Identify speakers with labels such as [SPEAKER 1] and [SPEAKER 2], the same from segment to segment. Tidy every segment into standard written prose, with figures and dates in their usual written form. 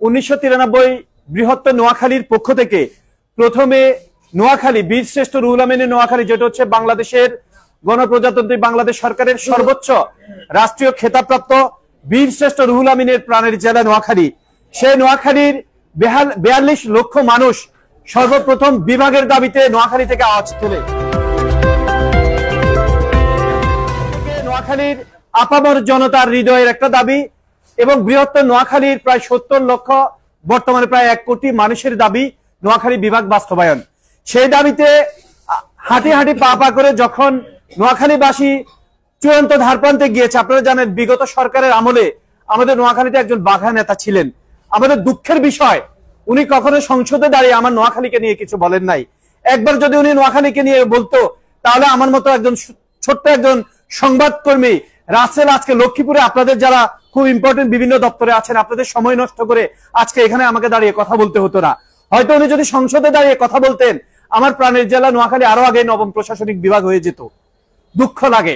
[SPEAKER 1] 1993 বৃহত্তর নোয়াখালীর পক্ষ থেকে প্রথমে নোয়াখালী বীরশ্রেষ্ঠ রুহুল আমিনের নোয়াখালী, যেটা হচ্ছে বাংলাদেশের গণপ্রজাতন্ত্রী বাংলাদেশ সরকারের সর্বোচ্চ রাষ্ট্রীয় খেতাবপ্রাপ্ত বীরশ্রেষ্ঠ রুহুল আমিনের প্রাণের জেলা নোয়াখালী। সেই নোয়াখালীর 42 লক্ষ মানুষ সর্বপ্রথম বিভাগের দাবিতে নোয়াখালী থেকে আওয়াজ তোলে। নোয়াখালীর আপামর জনতার হৃদয়ের একটা দাবি এবং বৃহত্তর নোয়াখালীর প্রায় 70 লক্ষ, বর্তমানে প্রায় 1 কোটি মানুষের দাবি নোয়াখালী বিভাগ বাস্তবায়ন। সেই দাবিতে হাঁটি হাঁটি পা পা করে যখন নোয়াখালীবাসী চূড়ান্ত ধারপ্রান্তে গিয়েছে, আপনারা জানেন বিগত সরকারের আমলে আমাদের নোয়াখালীতে একজন বাঘা নেতা ছিলেন। আমাদের দুঃখের বিষয়, উনি কখনো সংসদে দাঁড়িয়ে আমার নোয়াখালীকে নিয়ে কিছু বলেন নাই। একবার যদি উনি নোয়াখালীকে নিয়ে বলতো, তাহলে আমার মতো একজন ছোট্ট একজন সংবাদকর্মী রাসেল আজকে লক্ষ্মীপুরে, আপনাদের যারা খুব ইম্পর্টেন্ট বিভিন্ন দপ্তরে আছেন, আপনাদের সময় নষ্ট করে আজকে এখানে আমাকে দাঁড়িয়ে কথা বলতে হতো না। হয়তো উনি যদি সংসদে দাঁড়িয়ে কথা বলতেন, আমার প্রাণের জেলা নোয়াখালী আরো আগে নবম প্রশাসনিক বিভাগ হয়ে যেত। দুঃখ লাগে,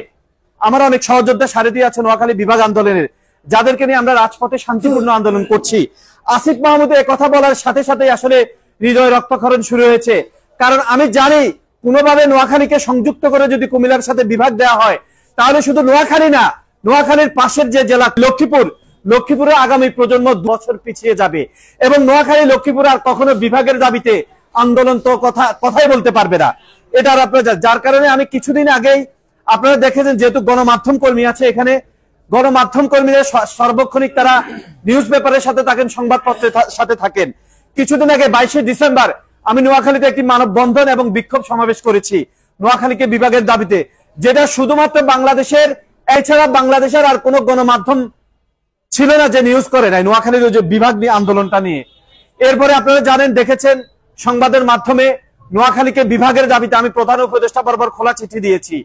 [SPEAKER 1] আমার অনেক সহযোদ্ধা সারথী আছে নোয়াখালী বিভাগ আন্দোলনের, যাদেরকে নিয়ে আমরা রাজপথে শান্তিপূর্ণ আন্দোলন করছি। আসিফ মাহমুদের কথা বলার সাথে সাথে আসলে হৃদয় রক্তক্ষরণ শুরু হয়েছে। কারণ আমি জানি কোনোভাবে নোয়াখালীকে সংযুক্ত করে যদি কুমিল্লার সাথে বিভাগ দেওয়া হয়, তাহলে শুধু নোয়াখালী না, নোয়াখালীর পাশের যে জেলা লক্ষ্মীপুরে আগামী প্রজন্ম 2 বছর পিছিয়ে যাবে এবং নোয়াখালী লক্ষ্মীপুর আর কখনো বিভাগের দাবিতে আন্দোলন তো কথাই বলতে পারবে না। এটা আপনারা, যার কারণে আমি কিছুদিন আগেই আপনারা দেখেছেন, যেহেতু গণমাধ্যম কর্মী আছে এখানে, গণমাধ্যম কর্মীদের সর্বক্ষণিক তারা নিউজ পেপারের সাথে থাকেন, সংবাদপত্রের সাথে থাকেন। কিছুদিন আগে 22শে ডিসেম্বর আমি নোয়াখালীতে একটি মানববন্ধন এবং বিক্ষোভ সমাবেশ করেছি নোয়াখালীকে বিভাগের দাবিতে, যেটা শুধুমাত্র বাংলাদেশের, এছাড়া বাংলাদেশের আর কোন গণমাধ্যম ছিল না যে নিউজ করে নাই নোয়াখালীর ওই যে বিভাগ নিয়ে আন্দোলনটা নিয়ে। এরপরে আপনারা জানেন, দেখেছেন সংবাদের মাধ্যমে নোয়াখালীকে বিভাগের দাবিতে আমি প্রধান উপদেষ্টা বরাবর খোলা চিঠি দিয়েছি।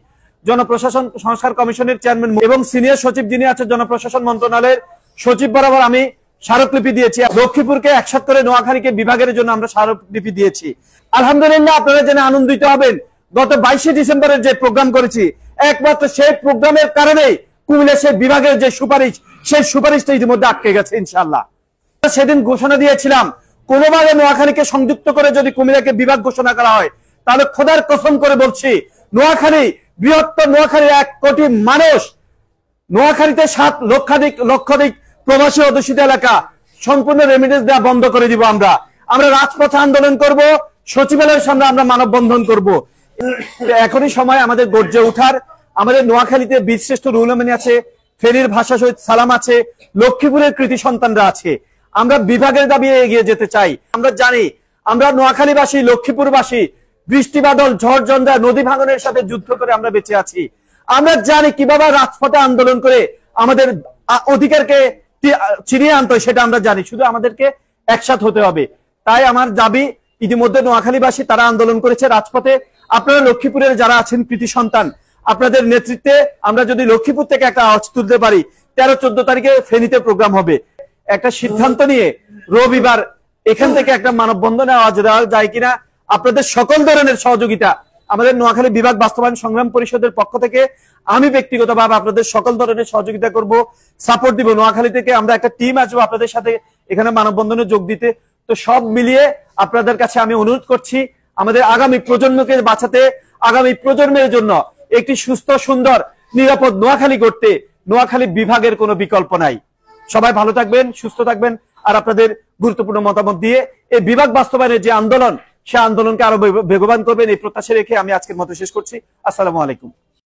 [SPEAKER 1] জনপ্রশাসন সংস্কার কমিশনের চেয়ারম্যান এবং সিনিয়র সচিব যিনি আছেন জনপ্রশাসন মন্ত্রণালয়ের সচিব বরাবর আমি স্মারকলিপি দিয়েছি। লক্ষ্মীপুরকে একসাথে করে নোয়াখালীকে বিভাগের জন্য আমরা স্মারকলিপি দিয়েছি। আলহামদুলিল্লাহ, আপনারা জেনে আনন্দিত হবেন, গত 22শে ডিসেম্বরের যে প্রোগ্রাম করেছি, একমাত্র সেই প্রোগ্রামের কারণেই কুমিল্লা সেই বিভাগের যে সুপারিশ, সেই সুপারিশটা ইতিমধ্যে আটকে গেছে ইনশাআল্লাহ। সেদিন ঘোষণা দিয়েছিলাম, কোনোভাবে নোয়াখালীকে সংযুক্ত করে যদি কুমিল্লাকে বিভাগ ঘোষণা করা হয়, তাহলে খোদার কসম করে বলছি, নোয়াখালী, বৃহত্তর নোয়াখালী 1 কোটি মানুষ, নোয়াখালীতে 7 লক্ষাধিক প্রবাসী অধ্যুষিত এলাকা, সম্পূর্ণ রেমিটেন্স দেওয়া বন্ধ করে দিব। আমরা রাজপথে আন্দোলন করব, সচিবালয়ের সামনে আমরা মানববন্ধন করব। এখনই সময় আমাদের গর্জে উঠার। আমাদের নোয়াখালীতে বীরশ্রেষ্ঠ রুহুল আমিন আছে, ফেনীর ভাষা শহীদ সালাম আছে, লক্ষ্মীপুরের কৃতি সন্তানরা আছে। আমরা বিভাগের দাবি এগিয়ে যেতে চাই। আমরা জানি, আমরা নোয়াখালীবাসী, লক্ষ্মীপুরবাসী বৃষ্টি বাদল ঝড় ঝঞ্ঝা নদী ভাঙনের সাথে যুদ্ধ করে আমরা বেঁচে আছি। আমরা জানি কিভাবে রাজপথে আন্দোলন করে আমাদের অধিকারকে ছিনিয়ে আনতে হয়, সেটা আমরা জানি। শুধু আমাদেরকে একসাথ হতে হবে। তাই আমার দাবি, ইতিমধ্যে নোয়াখালীবাসী তারা আন্দোলন করেছে রাজপথে। আপনারা লক্ষ্মীপুরের যারা আছেন কৃতি সন্তান, আপনাদের নেতৃত্বে আমরা যদি লক্ষ্মীপুর থেকে একটা আওয়াজ তুলতে পারি, 13-14 তারিখে ফেনীতে প্রোগ্রাম হবে। একটা সিদ্ধান্ত নিয়ে রবিবার এখান থেকে একটা মানববন্ধনে আওয়াজ দেওয়া যায় কিনা, আপনাদের সকল ধরনের সহযোগিতা আমাদের নোয়াখালী বিভাগ বাস্তবায়ন সংগ্রাম পরিষদের পক্ষ থেকে আমি ব্যক্তিগতভাবে আপনাদের সকল ধরনের সহযোগিতা করব, সাপোর্ট দিব। নোয়াখালী থেকে আমরা একটা টিম আসবো আপনাদের সাথে এখানে মানববন্ধনে যোগ দিতে। তো সব মিলিয়ে আপনাদের কাছে আমি অনুরোধ করছি, আমাদের আগামী প্রজন্মকে বাঁচাতে, আগামী প্রজন্মের জন্য একটি সুস্থ, সুন্দর, নিরাপদ নোয়াখালী করতে নোয়াখালী বিভাগের কোনো বিকল্প নাই। সবাই ভালো থাকবেন, সুস্থ থাকবেন, আর আপনাদের গুরুত্বপূর্ণ মতামত দিয়ে এই বিভাগ বাস্তবায়নের যে আন্দোলন, সে আন্দোলনকে আরো বেগবান করবেন, এই প্রত্যাশা রেখে আমি আজকের মতো শেষ করছি। আসসালামু আলাইকুম।